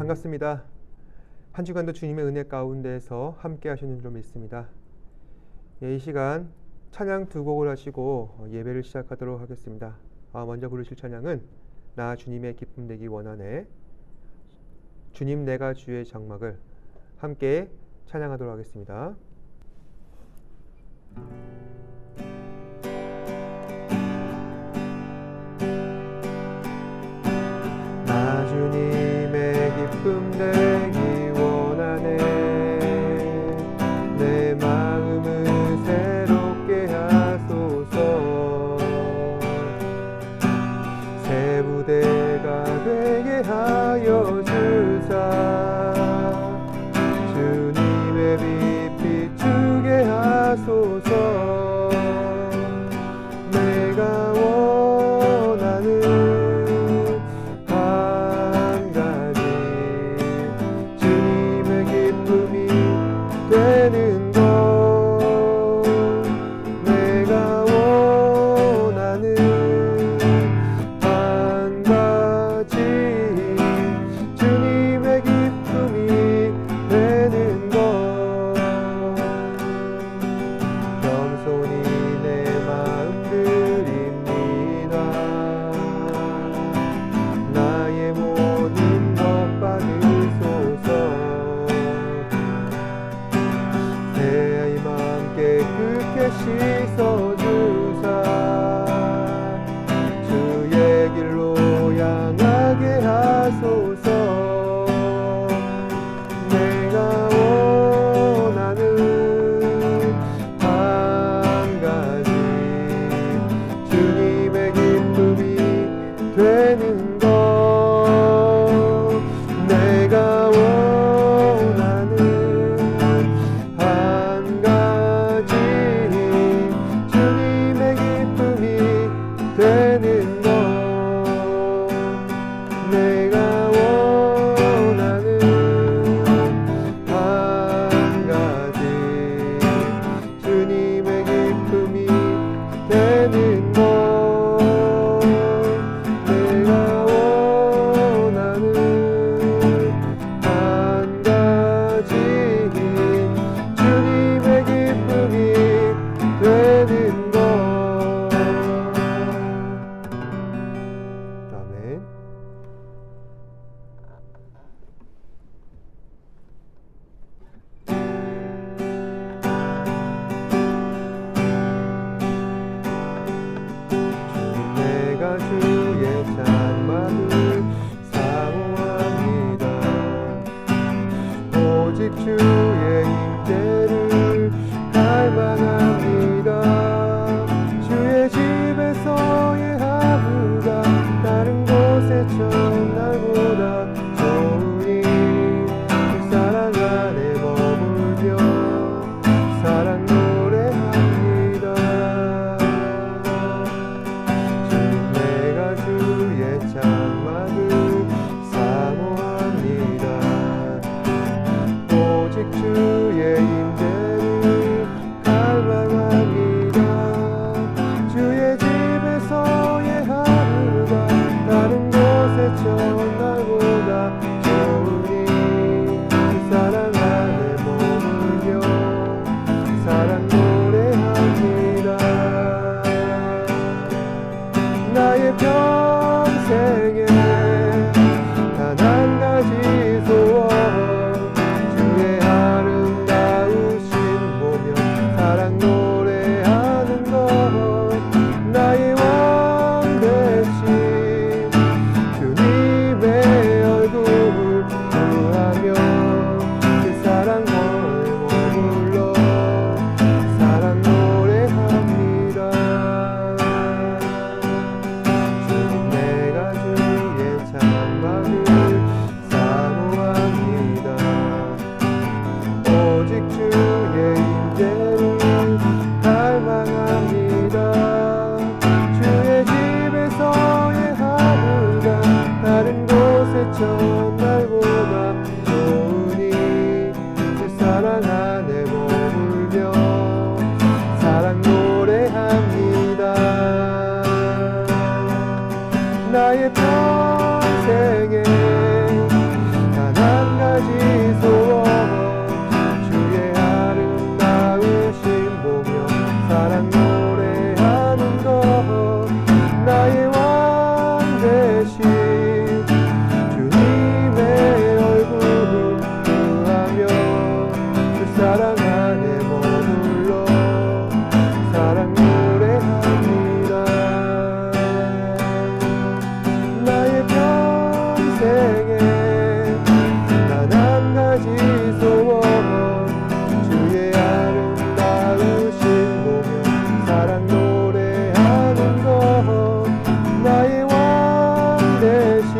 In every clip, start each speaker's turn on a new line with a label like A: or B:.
A: 반갑습니다. 한 주간도 주님의 은혜 가운데서 함께 하시는 줄 믿습니다. 이 시간 찬양 두 곡을 하시고 예배를 시작하도록 하겠습니다. 먼저 부르실 찬양은 나 주님의 기쁨 되기 원하네, 주님 내가 주의 장막을 함께 찬양하도록 하겠습니다. 나 주님의 기쁨 되기 원하네, 내 마음을 새롭게 하소서, 새 부대가 되게 하여 주사, 주님의 빛 비추게 하소서, 내가 원하는 한 가지 주님의 기쁨이 되는 것, 내가 원하는 한 가지 주님의 기쁨이 되는 것, 겸손히 내 마음 드립니다. 나의 모든 것 받으소서, 새 힘 함께 깨끗게 씻어주사, 주의 길로 향하게 하소서, 내가 원하는 한 가지 주님의 기쁨이 되는 것, 내가 원하는 한 가지 사랑 노래하는 것 나의 왕 대신 주님의 얼굴 구하며 그 사랑 안에 머물러 사랑 노래합니다. 나의 평생에 단 한 가지 소원 주의 아름다우신 보며 사랑 노래하는 것 나의 왕 대신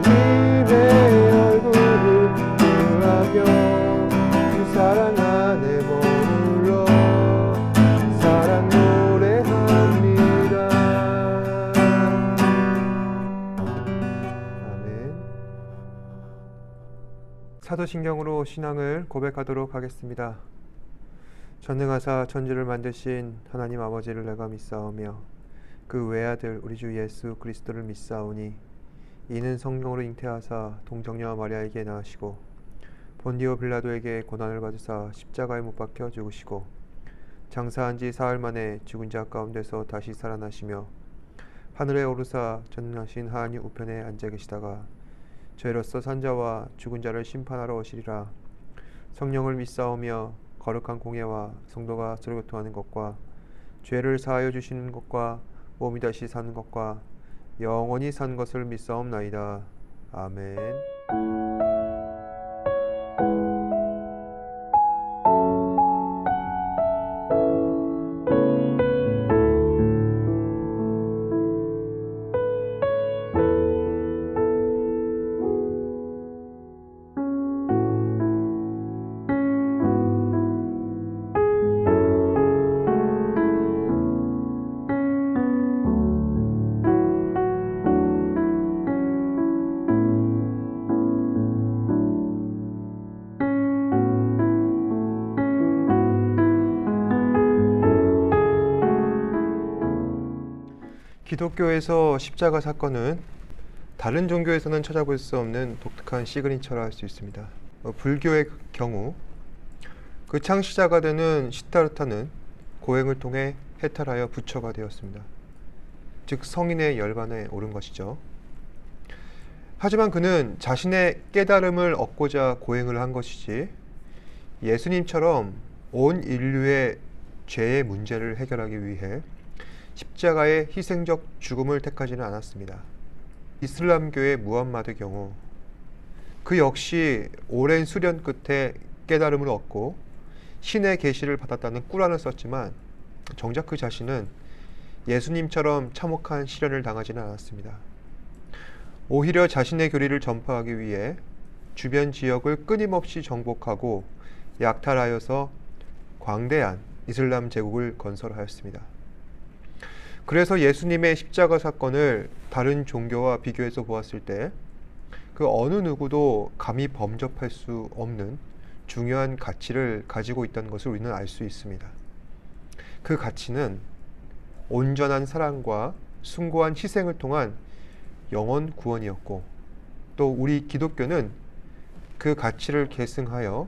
A: 주님의 얼굴을 구하며 그 사랑 안에 머물러 사랑 노래합니다. 아멘. 사도신경으로 신앙을 고백하도록 하겠습니다. 전능하사 천지를 만드신 하나님 아버지를 내가 믿사오며 그 외아들 우리 주 예수 그리스도를 믿사오니 이는 성령으로 잉태하사 동정녀 마리아에게 낳으시고 본디오 빌라도에게 고난을 받으사 십자가에 못 박혀 죽으시고 장사한 지 사흘 만에 죽은 자 가운데서 다시 살아나시며 하늘에 오르사 전능하신 하나님 우편에 앉아 계시다가 죄로서 산자와 죽은 자를 심판하러 오시리라. 성령을 믿사오며 거룩한 공예와 성도가 서로 교통하는 것과 죄를 사하여 주시는 것과 몸이 다시 사는 것과 영원히 산 것을 믿사옵나이다. 아멘. 기독교에서 십자가 사건은 다른 종교에서는 찾아볼 수 없는 독특한 시그니처라 할 수 있습니다. 불교의 경우 그 창시자가 되는 시타르타는 고행을 통해 해탈하여 부처가 되었습니다. 즉 성인의 열반에 오른 것이죠. 하지만 그는 자신의 깨달음을 얻고자 고행을 한 것이지 예수님처럼 온 인류의 죄의 문제를 해결하기 위해 십자가의 희생적 죽음을 택하지는 않았습니다. 이슬람교의 무함마드 경우 그 역시 오랜 수련 끝에 깨달음을 얻고 신의 계시를 받았다는 꾸란을 썼지만 정작 그 자신은 예수님처럼 참혹한 시련을 당하지는 않았습니다. 오히려 자신의 교리를 전파하기 위해 주변 지역을 끊임없이 정복하고 약탈하여서 광대한 이슬람 제국을 건설하였습니다. 그래서 예수님의 십자가 사건을 다른 종교와 비교해서 보았을 때 그 어느 누구도 감히 범접할 수 없는 중요한 가치를 가지고 있다는 것을 우리는 알 수 있습니다. 그 가치는 온전한 사랑과 숭고한 희생을 통한 영원 구원이었고 또 우리 기독교는 그 가치를 계승하여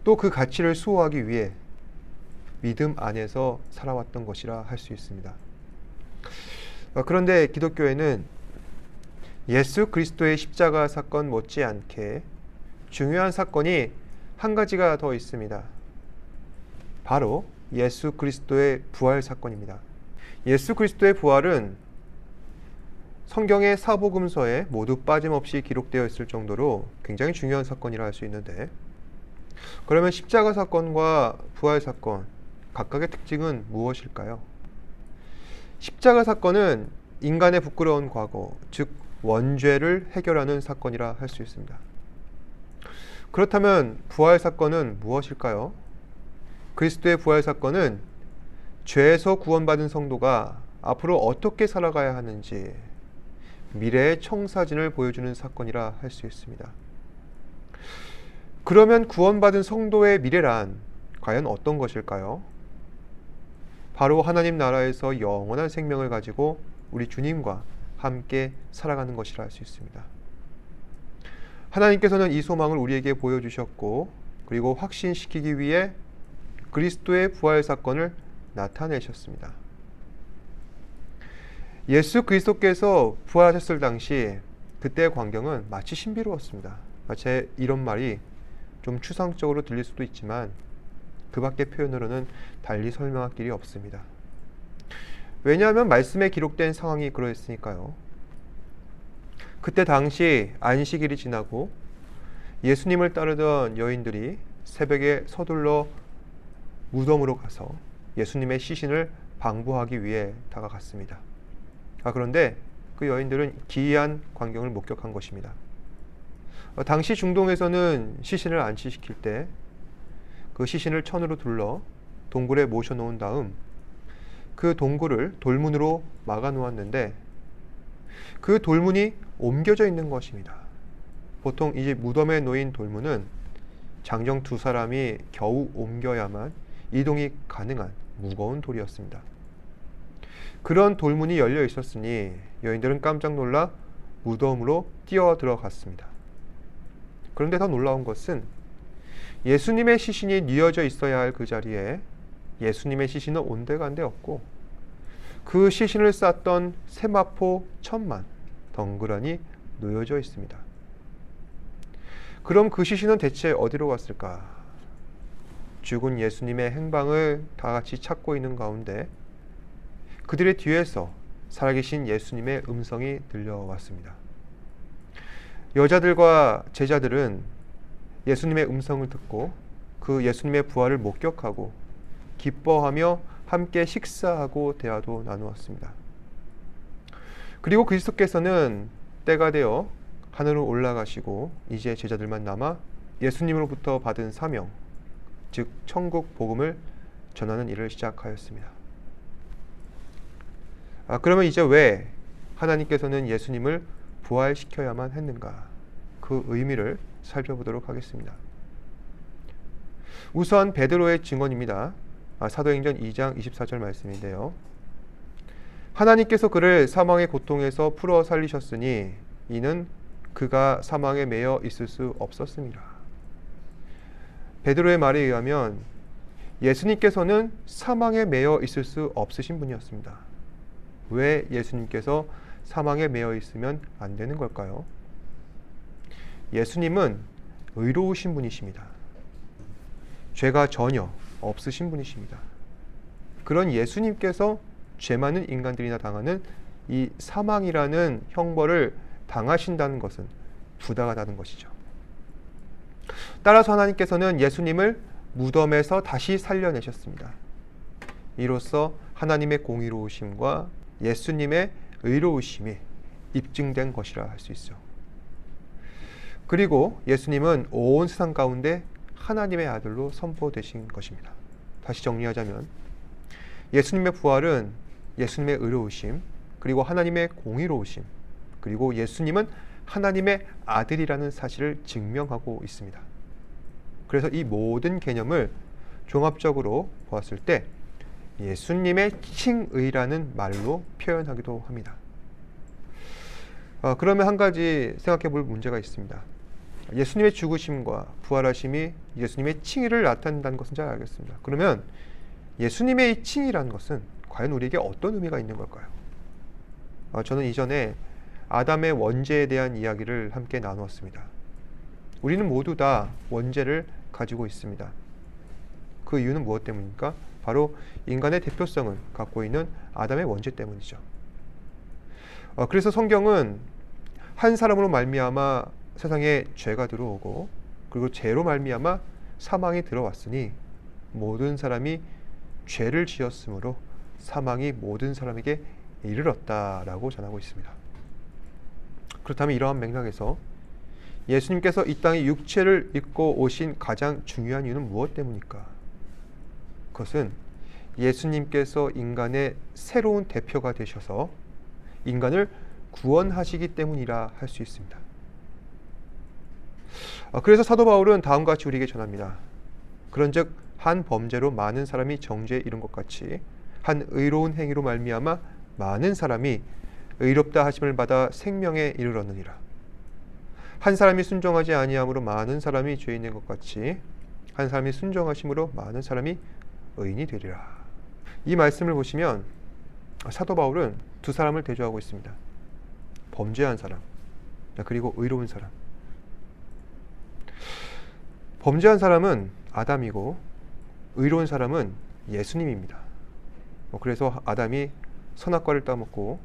A: 또 그 가치를 수호하기 위해 믿음 안에서 살아왔던 것이라 할 수 있습니다. 그런데 기독교에는 예수 그리스도의 십자가 사건 못지않게 중요한 사건이 한 가지가 더 있습니다. 바로 예수 그리스도의 부활 사건입니다. 예수 그리스도의 부활은 성경의 사복음서에 모두 빠짐없이 기록되어 있을 정도로 굉장히 중요한 사건이라 할 수 있는데, 그러면 십자가 사건과 부활 사건 각각의 특징은 무엇일까요? 십자가 사건은 인간의 부끄러운 과거, 즉 원죄를 해결하는 사건이라 할 수 있습니다. 그렇다면 부활 사건은 무엇일까요? 그리스도의 부활 사건은 죄에서 구원받은 성도가 앞으로 어떻게 살아가야 하는지 미래의 청사진을 보여주는 사건이라 할 수 있습니다. 그러면 구원받은 성도의 미래란 과연 어떤 것일까요? 바로 하나님 나라에서 영원한 생명을 가지고 우리 주님과 함께 살아가는 것이라 할 수 있습니다. 하나님께서는 이 소망을 우리에게 보여주셨고 그리고 확신시키기 위해 그리스도의 부활 사건을 나타내셨습니다. 예수 그리스도께서 부활하셨을 당시 그때의 광경은 마치 신비로웠습니다. 제 이런 말이 좀 추상적으로 들릴 수도 있지만 그 밖의 표현으로는 달리 설명할 길이 없습니다. 왜냐하면 말씀에 기록된 상황이 그러했으니까요. 그때 당시 안식일이 지나고 예수님을 따르던 여인들이 새벽에 서둘러 무덤으로 가서 예수님의 시신을 방부하기 위해 다가갔습니다. 그런데 그 여인들은 기이한 광경을 목격한 것입니다. 당시 중동에서는 시신을 안치시킬 때 그 시신을 천으로 둘러 동굴에 모셔놓은 다음 그 동굴을 돌문으로 막아 놓았는데 그 돌문이 옮겨져 있는 것입니다. 보통 이제 무덤에 놓인 돌문은 장정 두 사람이 겨우 옮겨야만 이동이 가능한 무거운 돌이었습니다. 그런 돌문이 열려 있었으니 여인들은 깜짝 놀라 무덤으로 뛰어 들어갔습니다. 그런데 더 놀라운 것은 예수님의 시신이 뉘어져 있어야 할 그 자리에 예수님의 시신은 온데간데 없고 그 시신을 쌌던 세마포 천만 덩그러니 놓여져 있습니다. 그럼 그 시신은 대체 어디로 갔을까? 죽은 예수님의 행방을 다 같이 찾고 있는 가운데 그들의 뒤에서 살아계신 예수님의 음성이 들려왔습니다. 여자들과 제자들은 예수님의 음성을 듣고 그 예수님의 부활을 목격하고 기뻐하며 함께 식사하고 대화도 나누었습니다. 그리고 그리스도께서는 때가 되어 하늘로 올라가시고 이제 제자들만 남아 예수님으로부터 받은 사명, 즉 천국 복음을 전하는 일을 시작하였습니다. 그러면 이제 왜 하나님께서는 예수님을 부활시켜야만 했는가? 그 의미를 살펴보도록 하겠습니다. 우선 베드로의 증언입니다. 사도행전 2장 24절 말씀인데요. 하나님께서 그를 사망의 고통에서 풀어 살리셨으니 이는 그가 사망에 매여 있을 수 없었습니다. 베드로의 말에 의하면 예수님께서는 사망에 매여 있을 수 없으신 분이었습니다. 왜 예수님께서 사망에 매여 있으면 안 되는 걸까요? 예수님은 의로우신 분이십니다. 죄가 전혀 없으신 분이십니다. 그런 예수님께서 죄 많은 인간들이나 당하는 이 사망이라는 형벌을 당하신다는 것은 부당하다는 것이죠. 따라서 하나님께서는 예수님을 무덤에서 다시 살려내셨습니다. 이로써 하나님의 공의로우심과 예수님의 의로우심이 입증된 것이라 할 수 있죠. 그리고 예수님은 온 세상 가운데 하나님의 아들로 선포되신 것입니다. 다시 정리하자면 예수님의 부활은 예수님의 의로우심, 그리고 하나님의 공의로우심, 그리고 예수님은 하나님의 아들이라는 사실을 증명하고 있습니다. 그래서 이 모든 개념을 종합적으로 보았을 때 예수님의 칭의라는 말로 표현하기도 합니다. 그러면 한 가지 생각해 볼 문제가 있습니다. 예수님의 죽으심과 부활하심이 예수님의 칭의를 나타낸다는 것은 잘 알겠습니다. 그러면 예수님의 이 칭의라는 것은 과연 우리에게 어떤 의미가 있는 걸까요? 저는 이전에 아담의 원죄에 대한 이야기를 함께 나누었습니다. 우리는 모두 다 원죄를 가지고 있습니다. 그 이유는 무엇 때문입니까? 바로 인간의 대표성을 갖고 있는 아담의 원죄 때문이죠. 그래서 성경은 한 사람으로 말미암아 세상에 죄가 들어오고 그리고 죄로 말미암아 사망이 들어왔으니 모든 사람이 죄를 지었으므로 사망이 모든 사람에게 이르렀다라고 전하고 있습니다. 그렇다면 이러한 맥락에서 예수님께서 이 땅에 육체를 입고 오신 가장 중요한 이유는 무엇 때문일까? 그것은 예수님께서 인간의 새로운 대표가 되셔서 인간을 구원하시기 때문이라 할 수 있습니다. 그래서 사도 바울은 다음과 같이 우리에게 전합니다. 그런즉 한 범죄로 많은 사람이 정죄에 이른 것 같이 한 의로운 행위로 말미암아 많은 사람이 의롭다 하심을 받아 생명에 이르렀느니라. 한 사람이 순종하지 아니함으로 많은 사람이 죄인인 것 같이 한 사람이 순종하심으로 많은 사람이 의인이 되리라. 이 말씀을 보시면 사도 바울은 두 사람을 대조하고 있습니다. 범죄한 사람, 그리고 의로운 사람. 범죄한 사람은 아담이고 의로운 사람은 예수님입니다. 그래서 아담이 선악과를 따먹고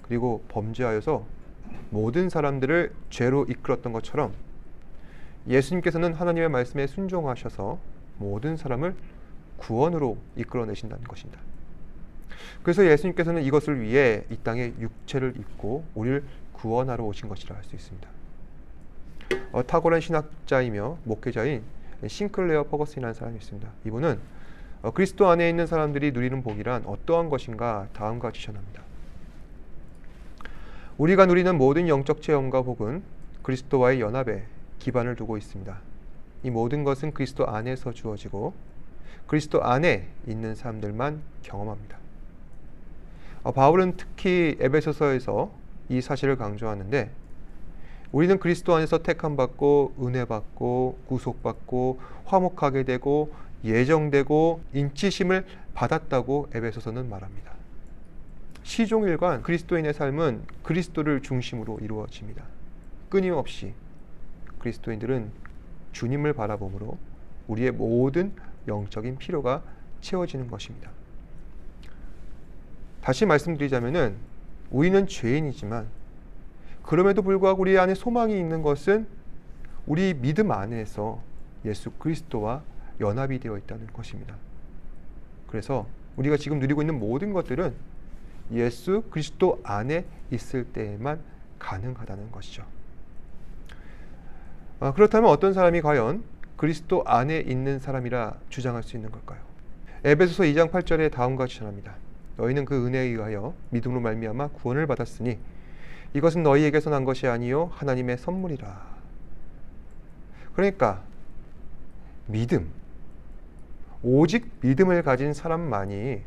A: 그리고 범죄하여서 모든 사람들을 죄로 이끌었던 것처럼 예수님께서는 하나님의 말씀에 순종하셔서 모든 사람을 구원으로 이끌어내신다는 것입니다. 그래서 예수님께서는 이것을 위해 이 땅에 육체를 입고 우리를 구원하러 오신 것이라 할 수 있습니다. 탁월한 신학자이며 목회자인 싱클레어 퍼거슨이라는 사람이 있습니다. 이분은 그리스도 안에 있는 사람들이 누리는 복이란 어떠한 것인가 다음과 같이 전합니다. 우리가 누리는 모든 영적 체험과 복은 그리스도와의 연합에 기반을 두고 있습니다. 이 모든 것은 그리스도 안에서 주어지고 그리스도 안에 있는 사람들만 경험합니다. 바울은 특히 에베소서에서 이 사실을 강조하는데 우리는 그리스도 안에서 택함받고 은혜받고 구속받고 화목하게 되고 예정되고 인치심을 받았다고 에베소서는 말합니다. 시종일관 그리스도인의 삶은 그리스도를 중심으로 이루어집니다. 끊임없이 그리스도인들은 주님을 바라봄으로 우리의 모든 영적인 필요가 채워지는 것입니다. 다시 말씀드리자면은 우리는 죄인이지만 그럼에도 불구하고 우리 안에 소망이 있는 것은 우리 믿음 안에서 예수 그리스도와 연합이 되어 있다는 것입니다. 그래서 우리가 지금 누리고 있는 모든 것들은 예수 그리스도 안에 있을 때에만 가능하다는 것이죠. 그렇다면 어떤 사람이 과연 그리스도 안에 있는 사람이라 주장할 수 있는 걸까요? 에베소서 2장 8절에 다음과 같이 전합니다. 너희는 그 은혜에 의하여 믿음으로 말미암아 구원을 받았으니 이것은 너희에게서 난 것이 아니요 하나님의 선물이라. 그러니까 믿음, 오직 믿음을 가진 사람만이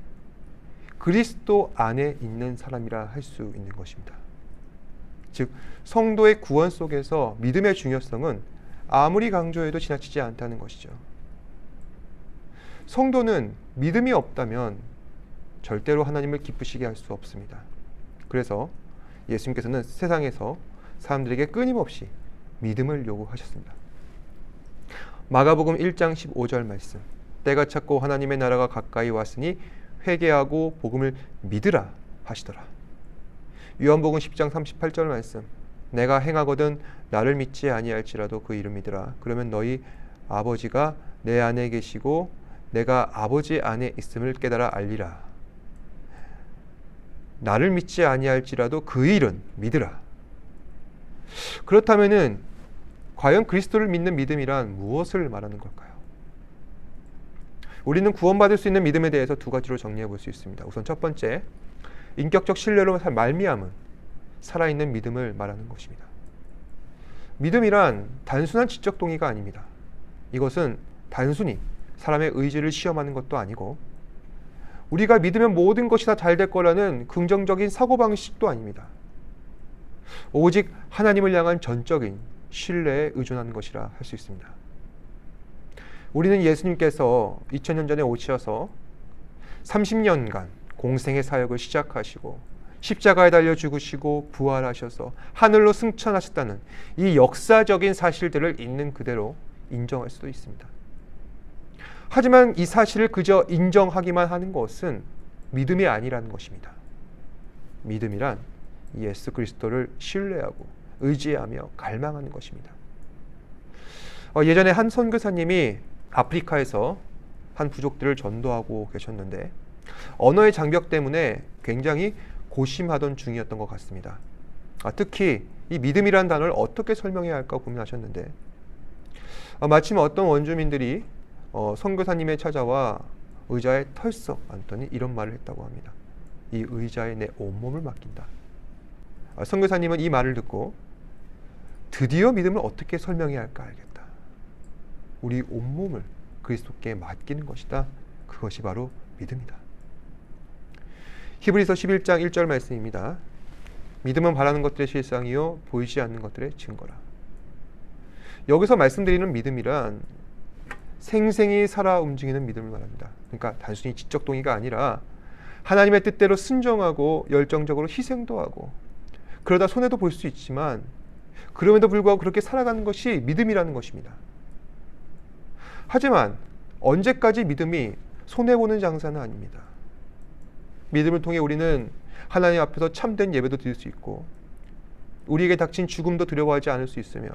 A: 그리스도 안에 있는 사람이라 할 수 있는 것입니다. 즉 성도의 구원 속에서 믿음의 중요성은 아무리 강조해도 지나치지 않다는 것이죠. 성도는 믿음이 없다면 절대로 하나님을 기쁘시게 할 수 없습니다. 그래서 예수님께서는 세상에서 사람들에게 끊임없이 믿음을 요구하셨습니다. 마가복음 1장 15절 말씀. 때가 찼고 하나님의 나라가 가까이 왔으니 회개하고 복음을 믿으라 하시더라. 요한복음 10장 38절 말씀. 내가 행하거든 나를 믿지 아니할지라도 그 이름 믿으라. 그러면 너희 아버지가 내 안에 계시고 내가 아버지 안에 있음을 깨달아 알리라. 나를 믿지 아니할지라도 그 일은 믿으라. 그렇다면은 과연 그리스도를 믿는 믿음이란 무엇을 말하는 걸까요? 우리는 구원받을 수 있는 믿음에 대해서 두 가지로 정리해 볼 수 있습니다. 우선 첫 번째, 인격적 신뢰로 말미암은 살아있는 믿음을 말하는 것입니다. 믿음이란 단순한 지적 동의가 아닙니다. 이것은 단순히 사람의 의지를 시험하는 것도 아니고 우리가 믿으면 모든 것이 다 잘 될 거라는 긍정적인 사고방식도 아닙니다. 오직 하나님을 향한 전적인 신뢰에 의존하는 것이라 할 수 있습니다. 우리는 예수님께서 2000년 전에 오셔서 30년간 공생의 사역을 시작하시고 십자가에 달려 죽으시고 부활하셔서 하늘로 승천하셨다는 이 역사적인 사실들을 있는 그대로 인정할 수도 있습니다. 하지만 이 사실을 그저 인정하기만 하는 것은 믿음이 아니라는 것입니다. 믿음이란 예수 그리스도를 신뢰하고 의지하며 갈망하는 것입니다. 예전에 한 선교사님이 아프리카에서 한 부족들을 전도하고 계셨는데 언어의 장벽 때문에 굉장히 고심하던 중이었던 것 같습니다. 특히 이 믿음이라는 단어를 어떻게 설명해야 할까 고민하셨는데 마침 어떤 원주민들이 선교사님에 찾아와 의자에 털썩 앉더니 이런 말을 했다고 합니다. 이 의자에 내 온몸을 맡긴다. 선교사님은 이 말을 듣고 드디어 믿음을 어떻게 설명해야 할까 알겠다. 우리 온몸을 그리스도께 맡기는 것이다. 그것이 바로 믿음이다. 히브리서 11장 1절 말씀입니다. 믿음은 바라는 것들의 실상이요 보이지 않는 것들의 증거라. 여기서 말씀드리는 믿음이란 생생히 살아 움직이는 믿음을 말합니다. 그러니까 단순히 지적 동의가 아니라 하나님의 뜻대로 순종하고 열정적으로 희생도 하고, 그러다 손해도 볼 수 있지만 그럼에도 불구하고 그렇게 살아가는 것이 믿음이라는 것입니다. 하지만 언제까지 믿음이 손해보는 장사는 아닙니다. 믿음을 통해 우리는 하나님 앞에서 참된 예배도 드릴 수 있고, 우리에게 닥친 죽음도 두려워하지 않을 수 있으며,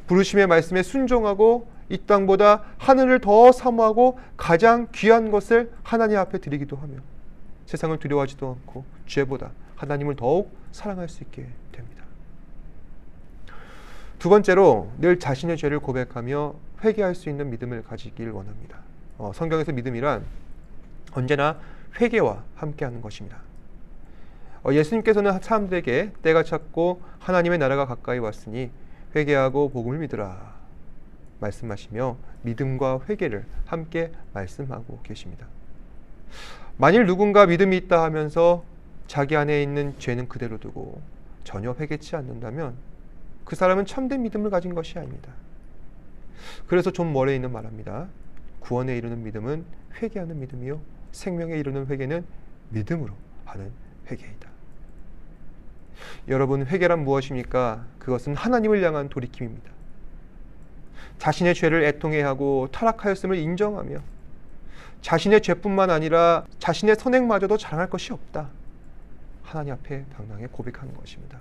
A: 부르심의 말씀에 순종하고 이 땅보다 하늘을 더 사모하고 가장 귀한 것을 하나님 앞에 드리기도 하며, 세상을 두려워하지도 않고 죄보다 하나님을 더욱 사랑할 수 있게 됩니다. 두 번째로, 늘 자신의 죄를 고백하며 회개할 수 있는 믿음을 가지길 원합니다. 성경에서 믿음이란 언제나 회개와 함께하는 것입니다. 예수님께서는 사람들에게 때가 찼고 하나님의 나라가 가까이 왔으니 회개하고 복음을 믿으라 말씀하시며 믿음과 회개를 함께 말씀하고 계십니다. 만일 누군가 믿음이 있다 하면서 자기 안에 있는 죄는 그대로 두고 전혀 회개치 않는다면 그 사람은 참된 믿음을 가진 것이 아닙니다. 그래서 존 머레이는 말합니다. 구원에 이르는 믿음은 회개하는 믿음이요 생명에 이르는 회개는 믿음으로 하는 회개이다. 여러분, 회개란 무엇입니까? 그것은 하나님을 향한 돌이킴입니다. 자신의 죄를 애통해하고 타락하였음을 인정하며 자신의 죄뿐만 아니라 자신의 선행마저도 자랑할 것이 없다. 하나님 앞에 당당히 고백하는 것입니다.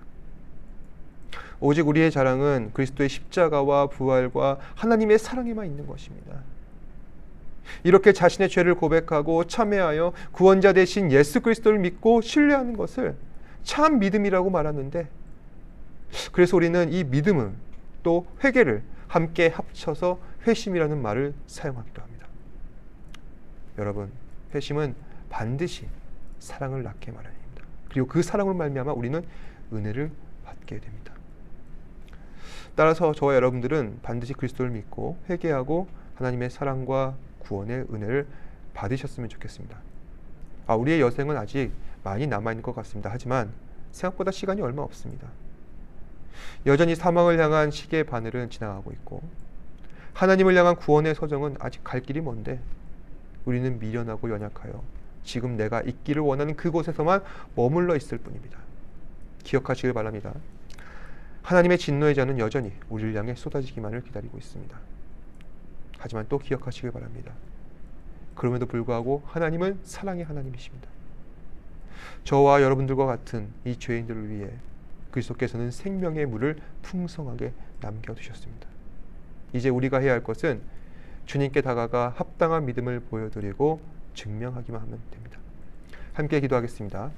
A: 오직 우리의 자랑은 그리스도의 십자가와 부활과 하나님의 사랑에만 있는 것입니다. 이렇게 자신의 죄를 고백하고 참회하여 구원자 되신 예수 그리스도를 믿고 신뢰하는 것을 참 믿음이라고 말하는데, 그래서 우리는 이 믿음을 또 회개를 함께 합쳐서 회심이라는 말을 사용하기도 합니다. 여러분, 회심은 반드시 사랑을 낳게 마련입니다. 그리고 그 사랑으로 말미암아 우리는 은혜를 받게 됩니다. 따라서 저와 여러분들은 반드시 그리스도를 믿고 회개하고 하나님의 사랑과 구원의 은혜를 받으셨으면 좋겠습니다. 우리의 여생은 아직 많이 남아있는 것 같습니다. 하지만 생각보다 시간이 얼마 없습니다. 여전히 사망을 향한 시계의 바늘은 지나가고 있고, 하나님을 향한 구원의 서정은 아직 갈 길이 먼데, 우리는 미련하고 연약하여 지금 내가 있기를 원하는 그곳에서만 머물러 있을 뿐입니다. 기억하시길 바랍니다. 하나님의 진노의 잔은 여전히 우리를 향해 쏟아지기만을 기다리고 있습니다. 하지만 또 기억하시길 바랍니다. 그럼에도 불구하고 하나님은 사랑의 하나님이십니다. 저와 여러분들과 같은 이 죄인들을 위해 그리스도께서는 생명의 물을 풍성하게 남겨두셨습니다. 이제 우리가 해야 할 것은 주님께 다가가 합당한 믿음을 보여드리고 증명하기만 하면 됩니다. 함께 기도하겠습니다.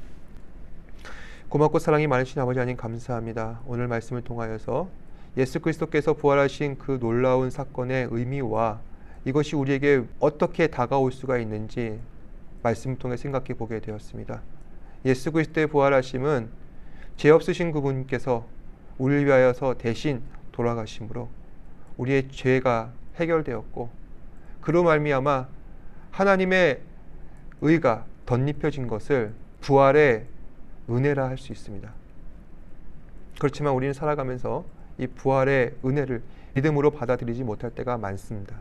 A: 고맙고 사랑이 많으신 아버지 하나님, 감사합니다. 오늘 말씀을 통하여서 예수 그리스도께서 부활하신 그 놀라운 사건의 의미와 이것이 우리에게 어떻게 다가올 수가 있는지 말씀을 통해 생각해 보게 되었습니다. 예수 그리스도의 부활하심은 죄 없으신 그분께서 우리를 위하여서 대신 돌아가심으로 우리의 죄가 해결되었고, 그로 말미암아 하나님의 의가 덧입혀진 것을 부활의 은혜라 할 수 있습니다. 그렇지만 우리는 살아가면서 이 부활의 은혜를 믿음으로 받아들이지 못할 때가 많습니다.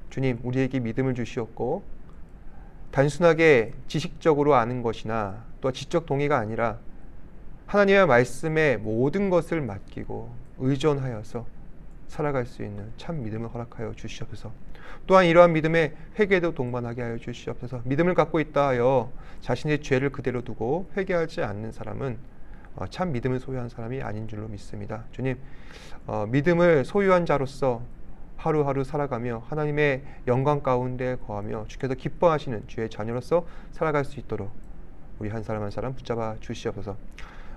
A: 주님, 우리에게 믿음을 주시었고, 단순하게 지식적으로 아는 것이나 또 지적 동의가 아니라 하나님의 말씀에 모든 것을 맡기고 의존하여서 살아갈 수 있는 참 믿음을 허락하여 주시옵소서. 또한 이러한 믿음에 회개도 동반하게 하여 주시옵소서. 믿음을 갖고 있다 하여 자신의 죄를 그대로 두고 회개하지 않는 사람은 참 믿음을 소유한 사람이 아닌 줄로 믿습니다. 주님, 믿음을 소유한 자로서 하루하루 살아가며 하나님의 영광 가운데 거하며 주께서 기뻐하시는 주의 자녀로서 살아갈 수 있도록 우리 한 사람 한 사람 붙잡아 주시옵소서.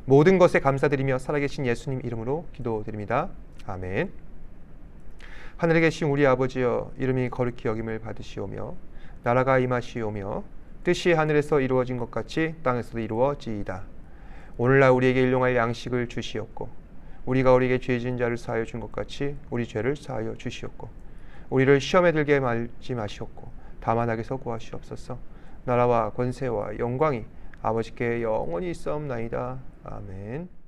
A: 모든 것에 감사드리며 살아계신 예수님 이름으로 기도드립니다. 아멘. 하늘에 계신 우리 아버지여, 이름이 거룩히 여김을 받으시오며 나라가 임하시오며 뜻이 하늘에서 이루어진 것 같이 땅에서도 이루어지이다. 오늘날 우리에게 일용할 양식을 주시옵고, 우리가 우리에게 죄 지은 자를 사하여 준 것 같이 우리 죄를 사하여 주시옵고, 우리를 시험에 들게 말지 마시옵고 다만 악에서 구하시옵소서. 나라와 권세와 영광이 아버지께 영원히 있사옵나이다. 아멘.